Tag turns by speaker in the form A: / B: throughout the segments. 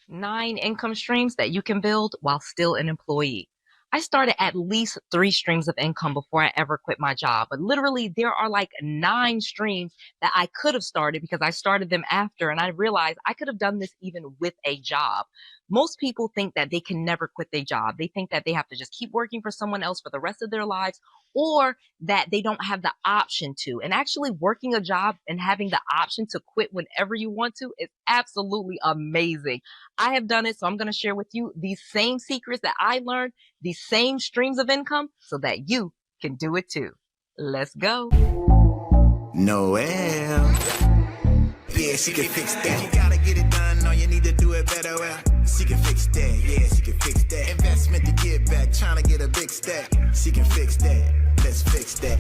A: 9 income streams that you can build while still an employee. I started at least 3 streams of income before I ever quit my job. But literally, there are like 9 streams that I could have started because I started them after. And I realized I could have done this even with a job. Most people think that they can never quit their job. They think that they have to just keep working for someone else for the rest of their lives, or that they don't have the option to. And actually, working a job and having the option to quit whenever you want to is absolutely amazing. I have done it, so I'm going to share with you these same secrets that I learned, these same streams of income, so that you can do it too. Let's go.
B: Noelle. Yeah, she can fix that. You gotta get it done, all you need to do it better. Well, she can fix that. Yeah, she can fix that. Investment to get back, trying to get a big stack. She can fix that. Let's fix that.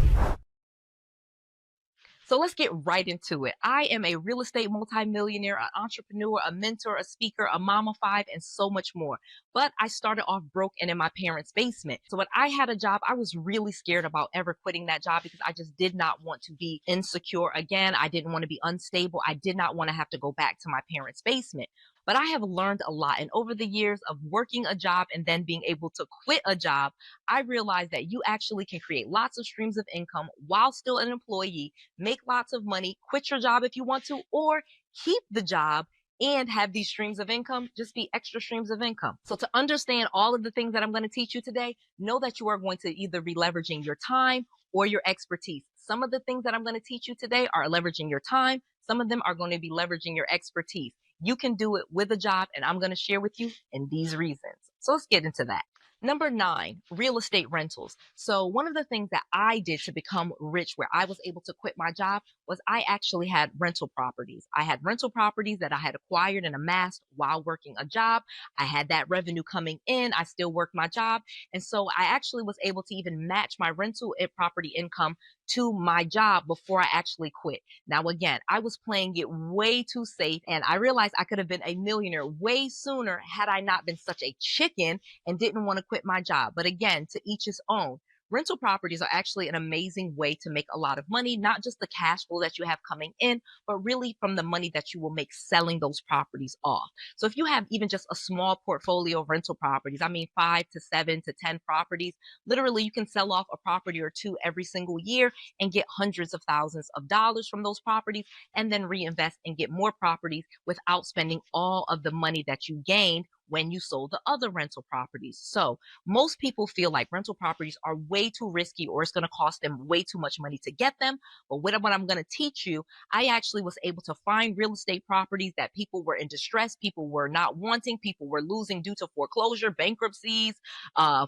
A: So let's get right into it. I am a real estate multimillionaire, an entrepreneur, a mentor, a speaker, a mama of 5, and so much more. But I started off broke and in my parents' basement. So when I had a job, I was really scared about ever quitting that job because I just did not want to be insecure again. I didn't want to be unstable. I did not want to have to go back to my parents' basement. But I have learned a lot. And over the years of working a job and then being able to quit a job, I realized that you actually can create lots of streams of income while still an employee, make lots of money, quit your job if you want to, or keep the job and have these streams of income just be extra streams of income. So to understand all of the things that I'm going to teach you today, know that you are going to either be leveraging your time or your expertise. Some of the things that I'm going to teach you today are leveraging your time. Some of them are going to be leveraging your expertise. You can do it with a job, and I'm going to share with you in these reasons. So let's get into that. Number 9, real estate rentals. So one of the things that I did to become rich, where I was able to quit my job, was I actually had rental properties. I had rental properties that I had acquired and amassed while working a job. I had that revenue coming in. I still worked my job. And so I actually was able to even match my rental property income to my job before I actually quit. Now, again, I was playing it way too safe, and I realized I could have been a millionaire way sooner had I not been such a chicken and didn't want to quit my job. But again, to each his own. Rental properties are actually an amazing way to make a lot of money, not just the cash flow that you have coming in, but really from the money that you will make selling those properties off. So if you have even just a small portfolio of rental properties, I mean 5 to 7 to 10 properties, literally you can sell off a property or two every single year and get hundreds of thousands of dollars from those properties, and then reinvest and get more properties without spending all of the money that you gained when you sold the other rental properties. So most people feel like rental properties are way too risky, or it's going to cost them way too much money to get them. But what I'm going to teach you, I actually was able to find real estate properties that people were in distress, people were not wanting, people were losing due to foreclosure, bankruptcies,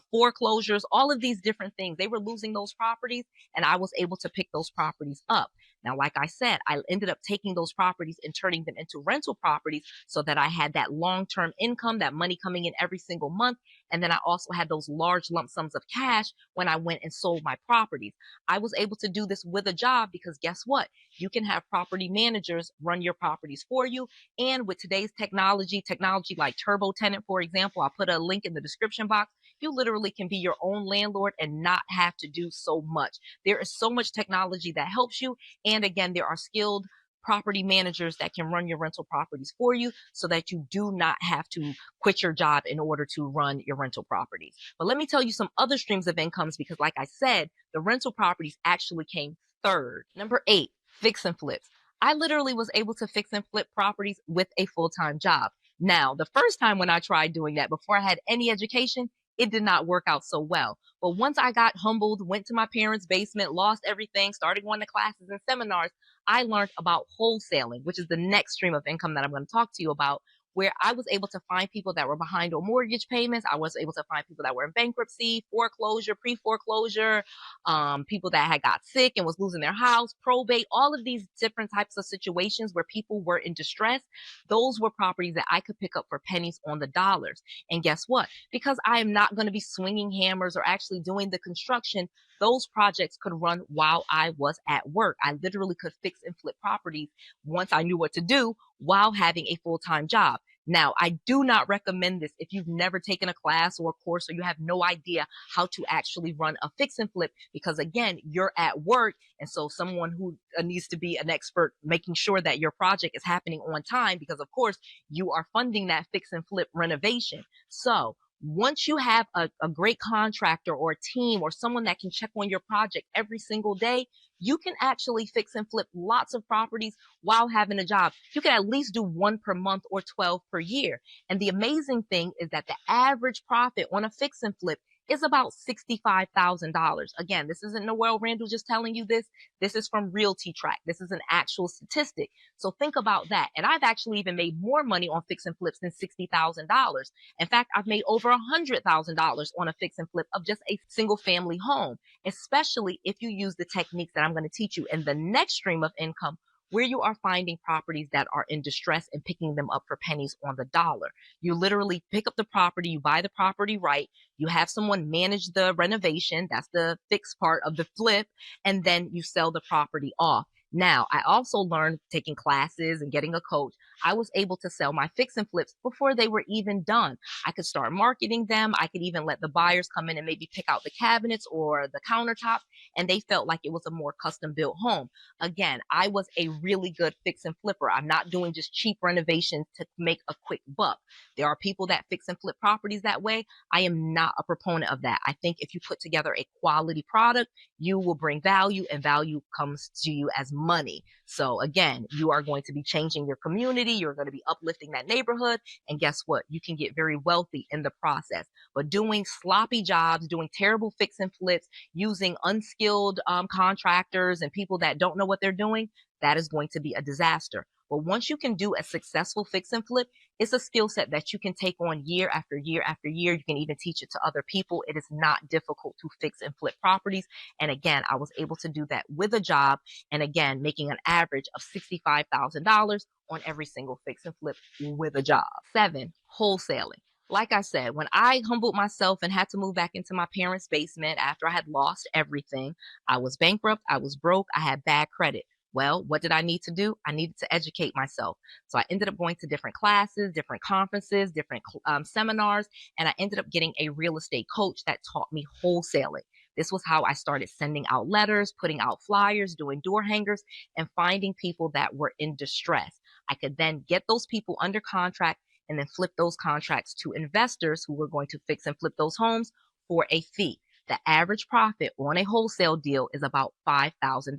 A: foreclosures, all of these different things. They were losing those properties, and I was able to pick those properties up. Now, like I said, I ended up taking those properties and turning them into rental properties so that I had that long-term income, that money coming in every single month. And then I also had those large lump sums of cash when I went and sold my properties. I was able to do this with a job because guess what? You can have property managers run your properties for you. And with today's technology like Turbo Tenant, for example, I'll put a link in the description box. You literally can be your own landlord and not have to do so much. There is so much technology that helps you. And again, there are skilled property managers that can run your rental properties for you so that you do not have to quit your job in order to run your rental properties. But let me tell you some other streams of incomes, because like I said, the rental properties actually came third. Number 8, fix and flips. I literally was able to fix and flip properties with a full-time job. Now, the first time when I tried doing that before I had any education, it did not work out so well. But once I got humbled, went to my parents' basement, lost everything, started going to classes and seminars, I learned about wholesaling, which is the next stream of income that I'm going to talk to you about, where I was able to find people that were behind on mortgage payments. I was able to find people that were in bankruptcy, foreclosure, pre-foreclosure, people that had got sick and was losing their house, probate, all of these different types of situations where people were in distress. Those were properties that I could pick up for pennies on the dollars. And guess what? Because I am not going to be swinging hammers or actually doing the construction, those projects could run while I was at work. I literally could fix and flip properties once I knew what to do while having a full-time job. Now, I do not recommend this if you've never taken a class or a course or you have no idea how to actually run a fix and flip, because again, you're at work. And so someone who needs to be an expert making sure that your project is happening on time, because of course you are funding that fix and flip renovation. So once you have a great contractor or a team or someone that can check on your project every single day, you can actually fix and flip lots of properties while having a job. You can at least do one per month or 12 per year. And the amazing thing is that the average profit on a fix and flip is about $65,000. Again, this isn't Noelle Randall just telling you this. This is from Realty Track. This is an actual statistic. So think about that. And I've actually even made more money on fix and flips than $60,000. In fact, I've made over $100,000 on a fix and flip of just a single family home, especially if you use the techniques that I'm going to teach you in the next stream of income, where you are finding properties that are in distress and picking them up for pennies on the dollar. You literally pick up the property, you buy the property right, you have someone manage the renovation, that's the fixed part of the flip, and then you sell the property off. Now, I also learned taking classes and getting a coach. I was able to sell my fix and flips before they were even done. I could start marketing them. I could even let the buyers come in and maybe pick out the cabinets or the countertops, and they felt like it was a more custom built home. Again, I was a really good fix and flipper. I'm not doing just cheap renovations to make a quick buck. There are people that fix and flip properties that way. I am not a proponent of that. I think if you put together a quality product, you will bring value, and value comes to you as money. So again, you are going to be changing your community. You're going to be uplifting that neighborhood. And guess what? You can get very wealthy in the process. But doing sloppy jobs, doing terrible fix and flips, using unskilled contractors and people that don't know what they're doing, that is going to be a disaster. But once you can do a successful fix and flip, it's a skill set that you can take on year after year after year. You can even teach it to other people. It is not difficult to fix and flip properties. And again, I was able to do that with a job. And again, making an average of $65,000 on every single fix and flip with a job. 7, wholesaling. Like I said, when I humbled myself and had to move back into my parents' basement after I had lost everything, I was bankrupt, I was broke, I had bad credit. Well, what did I need to do? I needed to educate myself. So I ended up going to different classes, different conferences, different seminars, and I ended up getting a real estate coach that taught me wholesaling. This was how I started sending out letters, putting out flyers, doing door hangers, and finding people that were in distress. I could then get those people under contract and then flip those contracts to investors who were going to fix and flip those homes for a fee. The average profit on a wholesale deal is about $5,000.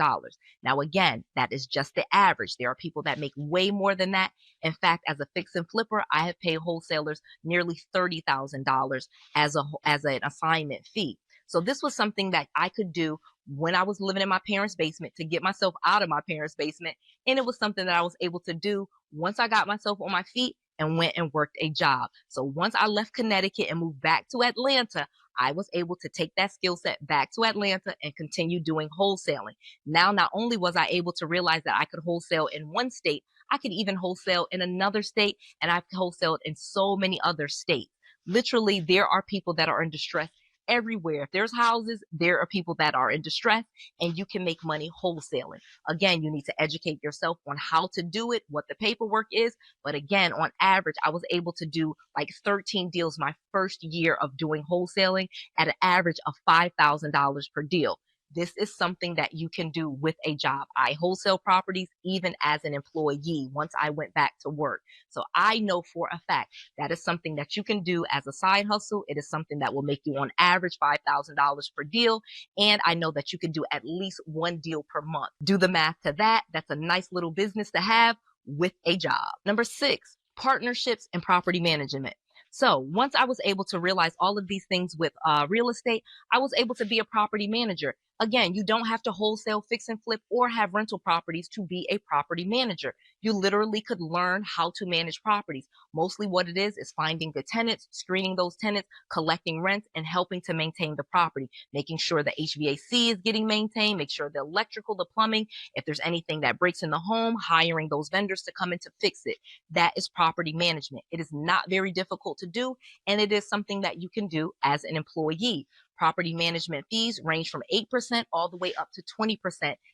A: Now, again, that is just the average. There are people that make way more than that. In fact, as a fix and flipper, I have paid wholesalers nearly $30,000 as an assignment fee. So this was something that I could do when I was living in my parents' basement to get myself out of my parents' basement. And it was something that I was able to do once I got myself on my feet and went and worked a job. So once I left Connecticut and moved back to Atlanta, I was able to take that skill set back to Atlanta and continue doing wholesaling. Now, not only was I able to realize that I could wholesale in one state, I could even wholesale in another state, and I've wholesaled in so many other states. Literally, there are people that are in distress everywhere. If there's houses, there are people that are in distress, and you can make money wholesaling. Again, you need to educate yourself on how to do it, what the paperwork is. But again, on average, I was able to do like 13 deals my first year of doing wholesaling at an average of $5,000 per deal. This is something that you can do with a job. I wholesale properties even as an employee once I went back to work. So I know for a fact that is something that you can do as a side hustle. It is something that will make you on average $5,000 per deal. And I know that you can do at least one deal per month. Do the math to that. That's a nice little business to have with a job. Number 6, partnerships and property management. So once I was able to realize all of these things with real estate, I was able to be a property manager. Again, you don't have to wholesale, fix and flip, or have rental properties to be a property manager. You literally could learn how to manage properties. Mostly what it is finding the tenants, screening those tenants, collecting rents, and helping to maintain the property, making sure the HVAC is getting maintained, make sure the electrical, the plumbing, if there's anything that breaks in the home, hiring those vendors to come in to fix it. That is property management. It is not very difficult to do, and it is something that you can do as an employee. Property management fees range from 8% all the way up to 20%,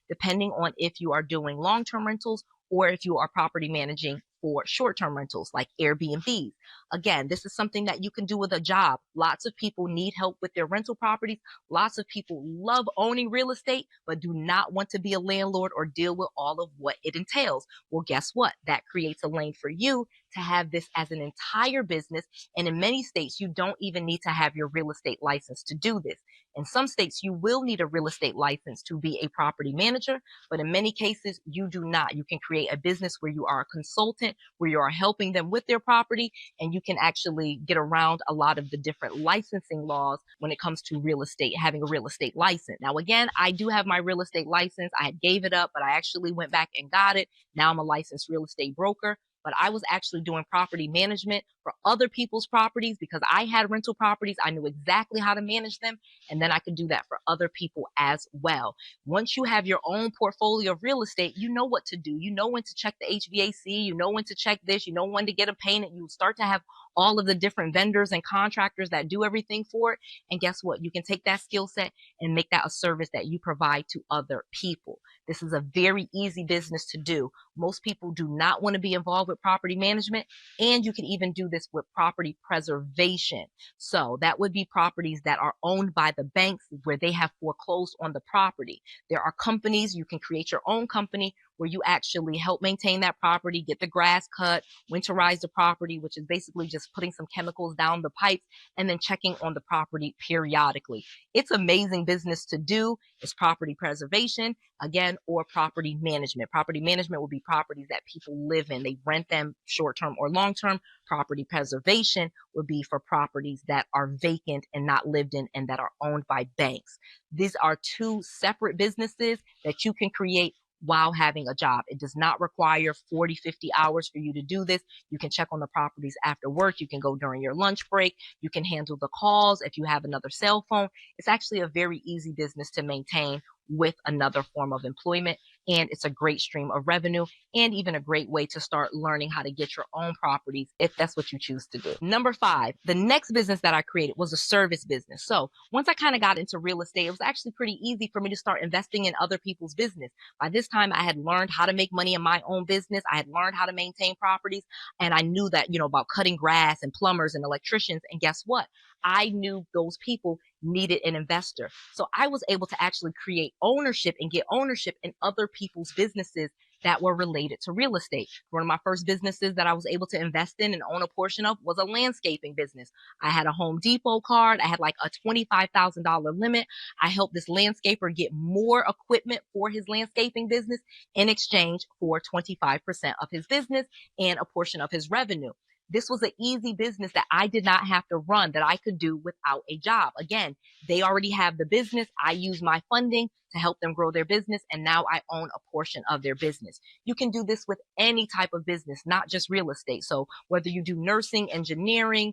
A: depending on if you are doing long-term rentals or if you are property managing for short-term rentals like Airbnbs. Again, this is something that you can do with a job. Lots of people need help with their rental properties. Lots of people love owning real estate, but do not want to be a landlord or deal with all of what it entails. Well, guess what? That creates a lane for you to have this as an entire business. And in many states, you don't even need to have your real estate license to do this. In some states, you will need a real estate license to be a property manager, but in many cases, you do not. You can create a business where you are a consultant, where you are helping them with their property, and you can actually get around a lot of the different licensing laws when it comes to real estate, having a real estate license. Now, again, I do have my real estate license. I had gave it up, but I actually went back and got it. Now I'm a licensed real estate broker. But I was actually doing property management for other people's properties because I had rental properties. I knew exactly how to manage them. And then I could do that for other people as well. Once you have your own portfolio of real estate, you know what to do. You know when to check the HVAC. You know when to check this. You know when to get a painted. You start to have all of the different vendors and contractors that do everything for it. And guess what? You can take that skill set and make that a service that you provide to other people. This is a very easy business to do. Most people do not want to be involved with property management, and you can even do this with property preservation. So that would be properties that are owned by the banks where they have foreclosed on the property. There are companies, you can create your own company where you actually help maintain that property, get the grass cut, winterize the property, which is basically just putting some chemicals down the pipes and then checking on the property periodically. It's amazing business to do. It's property preservation, again, or property management. Property management will be properties that people live in. They rent them short-term or long-term. Property preservation would be for properties that are vacant and not lived in and that are owned by banks. These are two separate businesses that you can create while having a job. It does not require 40, 50 hours for you to do this. You can check on the properties after work. You can go during your lunch break. You can handle the calls if you have another cell phone. It's actually a very easy business to maintain with another form of employment, and it's a great stream of revenue and even a great way to start learning how to get your own properties if that's what you choose to do. Number 5, the next business that I created was a service business. So once I kind of got into real estate, it was actually pretty easy for me to start investing in other people's business. By this time, I had learned how to make money in my own business. I had learned how to maintain properties, and I knew that, about cutting grass and plumbers and electricians. And guess what? I knew those people needed an investor. So I was able to actually create ownership and get ownership in other people's businesses that were related to real estate. One of my first businesses that I was able to invest in and own a portion of was a landscaping business. I had a Home Depot card. I had like a $25,000 limit. I helped this landscaper get more equipment for his landscaping business in exchange for 25% of his business and a portion of his revenue. This was an easy business that I did not have to run, that I could do without a job. Again, they already have the business. I use my funding to help them grow their business, and now I own a portion of their business. You can do this with any type of business, not just real estate. So whether you do nursing, engineering,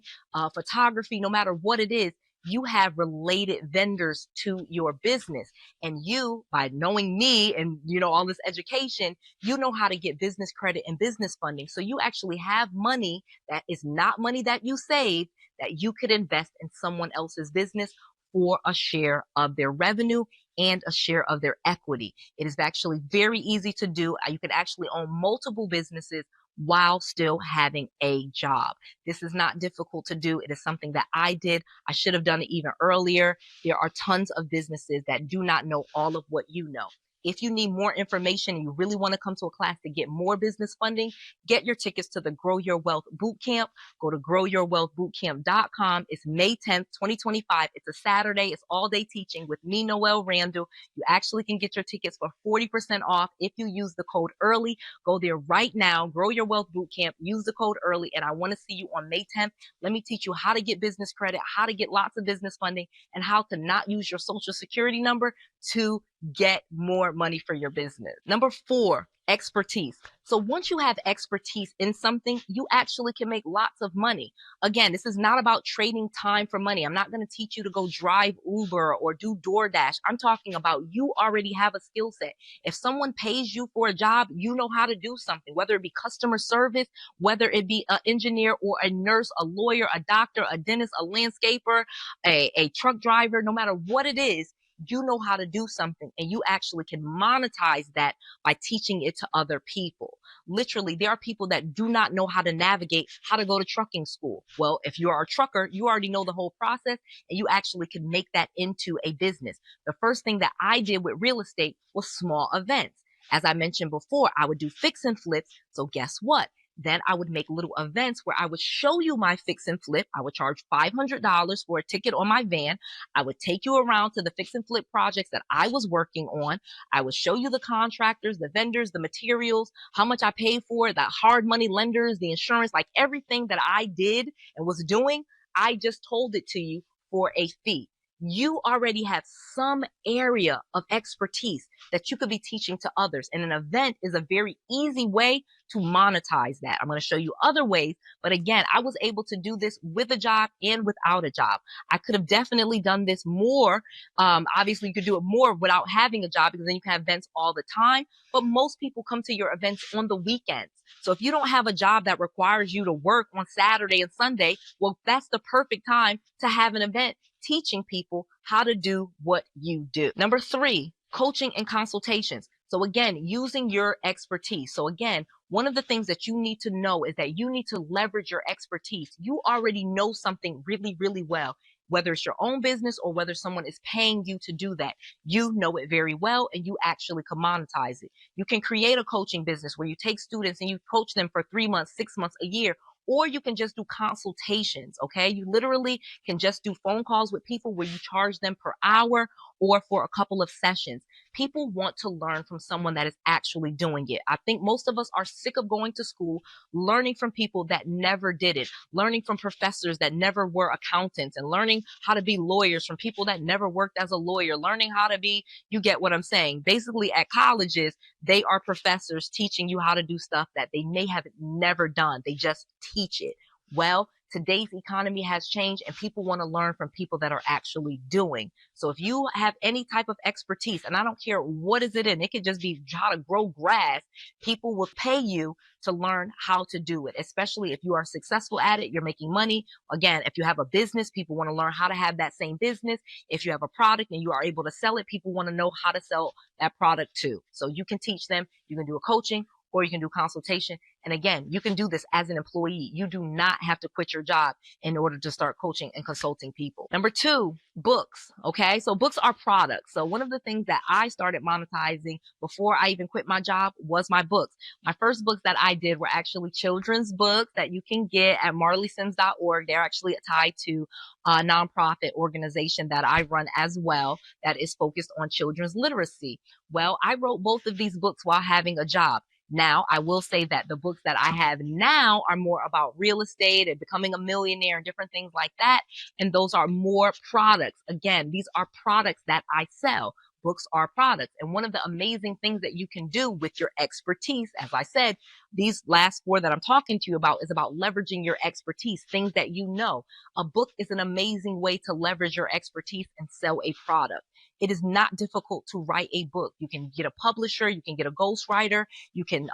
A: photography, no matter what it is, you have related vendors to your business. And you, by knowing me and, all this education, you know how to get business credit and business funding. So you actually have money that is not money that you save that you could invest in someone else's business for a share of their revenue and a share of their equity. It is actually very easy to do. You can actually own multiple businesses while still having a job. This is not difficult to do. It is something that I did. I should have done it even earlier. There are tons of businesses that do not know all of what you know. If you need more information and you really want to come to a class to get more business funding, get your tickets to the Grow Your Wealth Bootcamp. Go to growyourwealthbootcamp.com. It's May 10th, 2025. It's a Saturday. It's all day teaching with me, Noelle Randall. You actually can get your tickets for 40% off if you use the code EARLY. Go there right now, Grow Your Wealth Bootcamp. Use the code EARLY, and I want to see you on May 10th. Let me teach you how to get business credit, how to get lots of business funding, and how to not use your social security number to get more money for your business. Number 4, expertise. So once you have expertise in something, you actually can make lots of money. Again, this is not about trading time for money. I'm not going to teach you to go drive Uber or do DoorDash. I'm talking about you already have a skill set. If someone pays you for a job, you know how to do something, whether it be customer service, whether it be an engineer or a nurse, a lawyer, a doctor, a dentist, a landscaper, a truck driver, no matter what it is, you know how to do something and you actually can monetize that by teaching it to other people. Literally, there are people that do not know how to navigate how to go to trucking school. Well, if you are a trucker, you already know the whole process and you actually can make that into a business. The first thing that I did with real estate was small events. As I mentioned before, I would do fix and flips. So guess what? Then I would make little events where I would show you my fix and flip. I would charge $500 for a ticket on my van. I would take you around to the fix and flip projects that I was working on. I would show you the contractors, the vendors, the materials, how much I paid for it, the hard money lenders, the insurance, like everything that I did and was doing, I just told it to you for a fee. You already have some area of expertise that you could be teaching to others. And an event is a very easy way to monetize that. I'm going to show you other ways. But again, I was able to do this with a job and without a job. I could have definitely done this more. Obviously, you could do it more without having a job because then you can have events all the time. But most people come to your events on the weekends. So if you don't have a job that requires you to work on Saturday and Sunday, well, that's the perfect time to have an event teaching people how to do what you do. Number 3, coaching and consultations. So again, using your expertise. So again, one of the things that you need to know is that you need to leverage your expertise. You already know something really, really well, whether it's your own business or whether someone is paying you to do that. You know it very well and you actually can monetize it. You can create a coaching business where you take students and you coach them for 3 months, 6 months, a year. Or you can just do consultations, okay? You literally can just do phone calls with people where you charge them per hour or for a couple of sessions. People want to learn from someone that is actually doing it. I think most of us are sick of going to school, learning from people that never did it, learning from professors that never were accountants, and learning how to be lawyers from people that never worked as a lawyer, learning how to be, you get what I'm saying. Basically, at colleges, they are professors teaching you how to do stuff that they may have never done. They just teach it. Well, today's economy has changed and people want to learn from people that are actually doing. So if you have any type of expertise, and I don't care what is it in, it could just be how to grow grass, people will pay you to learn how to do it, especially if you are successful at it, you're making money. Again, if you have a business, people want to learn how to have that same business. If you have a product and you are able to sell it, people want to know how to sell that product too. So you can teach them, you can do a coaching, or you can do consultation. And again, you can do this as an employee. You do not have to quit your job in order to start coaching and consulting people. Number 2, books. Okay. So books are products. So one of the things that I started monetizing before I even quit my job was my books. My first books that I did were actually children's books that you can get at marleysims.org. They're actually tied to a nonprofit organization that I run as well that is focused on children's literacy. Well, I wrote both of these books while having a job. Now, I will say that the books that I have now are more about real estate and becoming a millionaire and different things like that. And those are more products. Again, these are products that I sell. Books are products. And one of the amazing things that you can do with your expertise, as I said, these last 4 that I'm talking to you about is about leveraging your expertise, things that you know. A book is an amazing way to leverage your expertise and sell a product. It is not difficult to write a book. You can get a publisher, you can get a ghostwriter, you can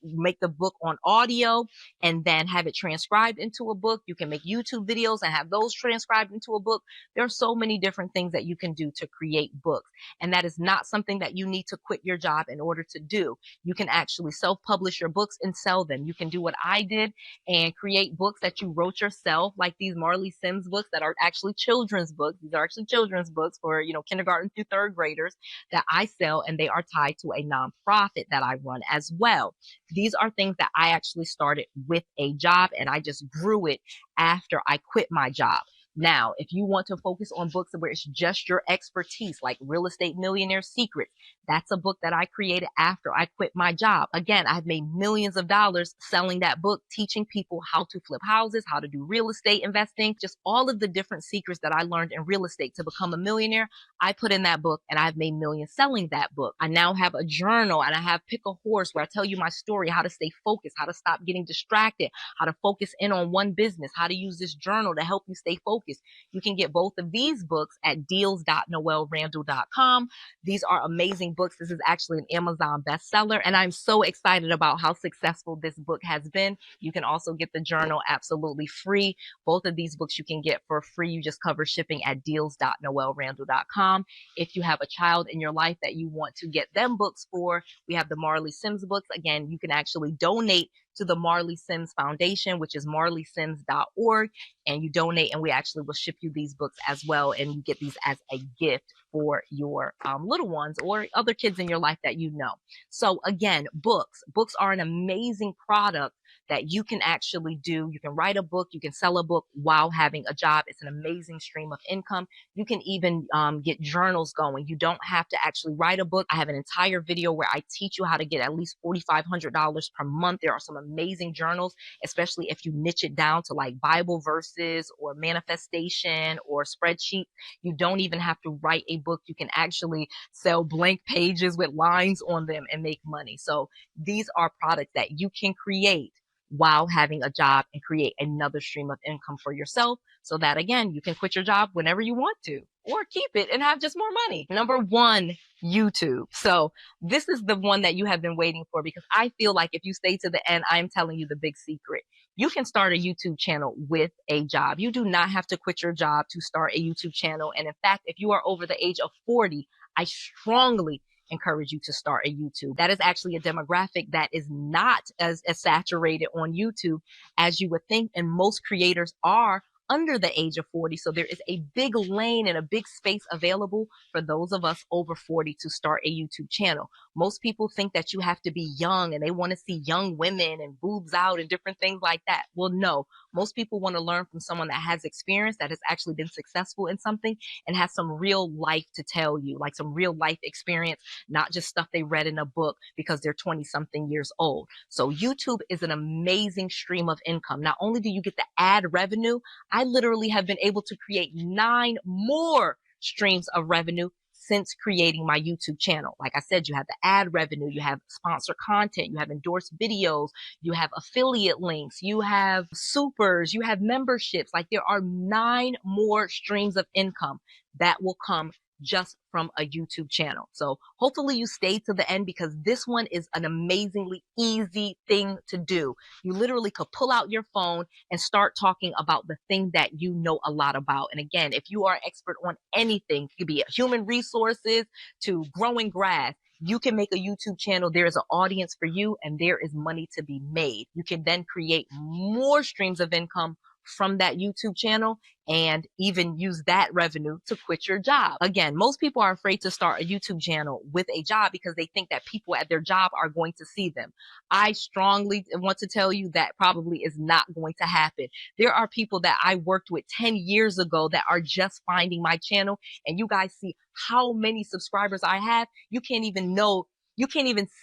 A: make the book on audio and then have it transcribed into a book. You can make YouTube videos and have those transcribed into a book. There are so many different things that you can do to create books. And that is not something that you need to quit your job in order to do. You can actually self-publish your books and sell them. You can do what I did and create books that you wrote yourself, like these Marley Sims books that are actually children's books. These are actually children's books for, kindergarten through 3rd graders that I sell, and they are tied to a nonprofit that I run as well. These are things that I actually started with a job and I just grew it after I quit my job. Now, if you want to focus on books where it's just your expertise, like Real Estate Millionaire Secrets, that's a book that I created after I quit my job. Again, I've made millions of dollars selling that book, teaching people how to flip houses, how to do real estate investing, just all of the different secrets that I learned in real estate to become a millionaire. I put in that book and I've made millions selling that book. I now have a journal and I have Pick a Horse where I tell you my story, how to stay focused, how to stop getting distracted, how to focus in on one business, how to use this journal to help you stay focused. focus. You can get both of these books at deals.noellerandall.com. These are amazing books. This is actually an Amazon bestseller, and I'm so excited about how successful this book has been. You can also get the journal absolutely free. Both of these books you can get for free. You just cover shipping at deals.noellerandall.com. If you have a child in your life that you want to get them books for, we have the Marley Sims books. Again, you can actually donate to the Marley Sims Foundation, which is marleysims.org, and you donate and we actually will ship you these books as well, and you get these as a gift for your little ones or other kids in your life that you know. So again, books are an amazing product that you can actually do. You can write a book, you can sell a book while having a job. It's an amazing stream of income. You can even get journals going. You don't have to actually write a book. I have an entire video where I teach you how to get at least $4,500 per month. There are some amazing journals, especially if you niche it down to like Bible verses or manifestation or spreadsheets. You don't even have to write a book. You can actually sell blank pages with lines on them and make money. So these are products that you can create while having a job and create another stream of income for yourself, so that again, you can quit your job whenever you want to or keep it and have just more money. Number one, YouTube. So this is the one that you have been waiting for, because I feel like if you stay to the end, I'm telling you the big secret. You can start a YouTube channel with a job. You do not have to quit your job to start a YouTube channel. And in fact, if you are over the age of 40, I strongly encourage you to start a YouTube. That is actually a demographic that is not as saturated on YouTube as you would think, and most creators are under the age of 40. So there is a big lane and a big space available for those of us over 40 to start a YouTube channel. Most people think that you have to be young and they want to see young women and boobs out and different things like that. Well, no, most people want to learn from someone that has experience, that has actually been successful in something and has some real life to tell you, like some real life experience, not just stuff they read in a book because they're 20 something years old. So YouTube is an amazing stream of income. Not only do you get the ad revenue, I literally have been able to create 9 more streams of revenue since creating my YouTube channel. Like I said, you have the ad revenue, you have sponsor content, you have endorsed videos, you have affiliate links, you have supers, you have memberships. Like there are 9 more streams of income that will come just from a YouTube channel. So hopefully you stay to the end, because this one is an amazingly easy thing to do. You literally could pull out your phone and start talking about the thing that you know a lot about. And again, if you are an expert on anything, it could be human resources to growing grass, you can make a YouTube channel. There is an audience for you and there is money to be made. You can then create more streams of income from that YouTube channel and even use that revenue to quit your job. Again, most people are afraid to start a YouTube channel with a job because they think that people at their job are going to see them. I strongly want to tell you that probably is not going to happen. There are people that I worked with 10 years ago that are just finding my channel, and you guys see how many subscribers I have. You can't even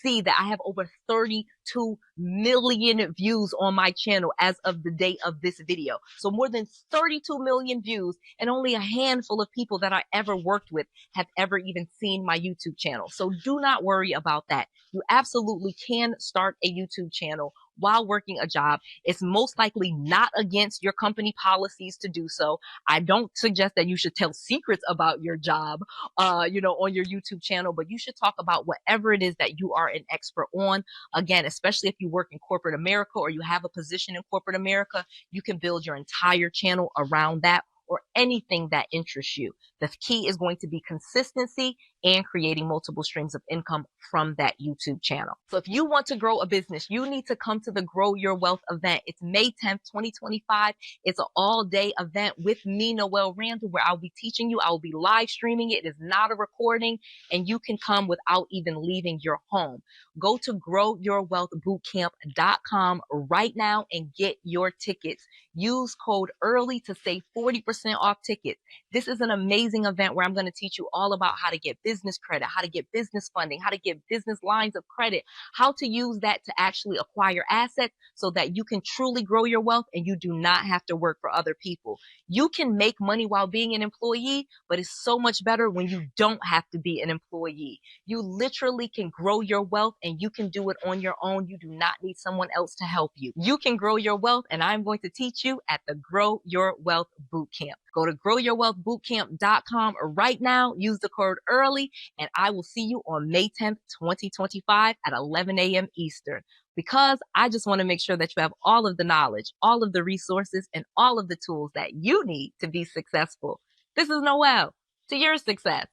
A: see that I have over 32 million views on my channel as of the date of this video. So more than 32 million views, and only a handful of people that I ever worked with have ever even seen my YouTube channel. So do not worry about that. You absolutely can start a YouTube channel while working a job. It's most likely not against your company policies to do so. I don't suggest that you should tell secrets about your job, on your YouTube channel, but you should talk about whatever it is that you are an expert on. Again, especially if you work in corporate America or you have a position in corporate America, you can build your entire channel around that or anything that interests you. The key is going to be consistency and creating multiple streams of income from that YouTube channel. So if you want to grow a business, you need to come to the Grow Your Wealth event. It's May 10th, 2025. It's an all-day event with me, Noelle Randall, where I'll be teaching you. I will be live streaming it. It is not a recording, and you can come without even leaving your home. Go to growyourwealthbootcamp.com right now and get your tickets. Use code EARLY to save 40% off tickets. This is an amazing event where I'm going to teach you all about how to get business credit, how to get business funding, how to get business lines of credit, how to use that to actually acquire assets so that you can truly grow your wealth and you do not have to work for other people. You can make money while being an employee, but it's so much better when you don't have to be an employee. You literally can grow your wealth and you can do it on your own. You do not need someone else to help you. You can grow your wealth, and I'm going to teach you at the Grow Your Wealth Bootcamp. Go to growyourwealthbootcamp.com right now. Use the code EARLY, and I will see you on May 10th, 2025 at 11 a.m. Eastern. Because I just want to make sure that you have all of the knowledge, all of the resources, and all of the tools that you need to be successful. This is Noelle. To your success.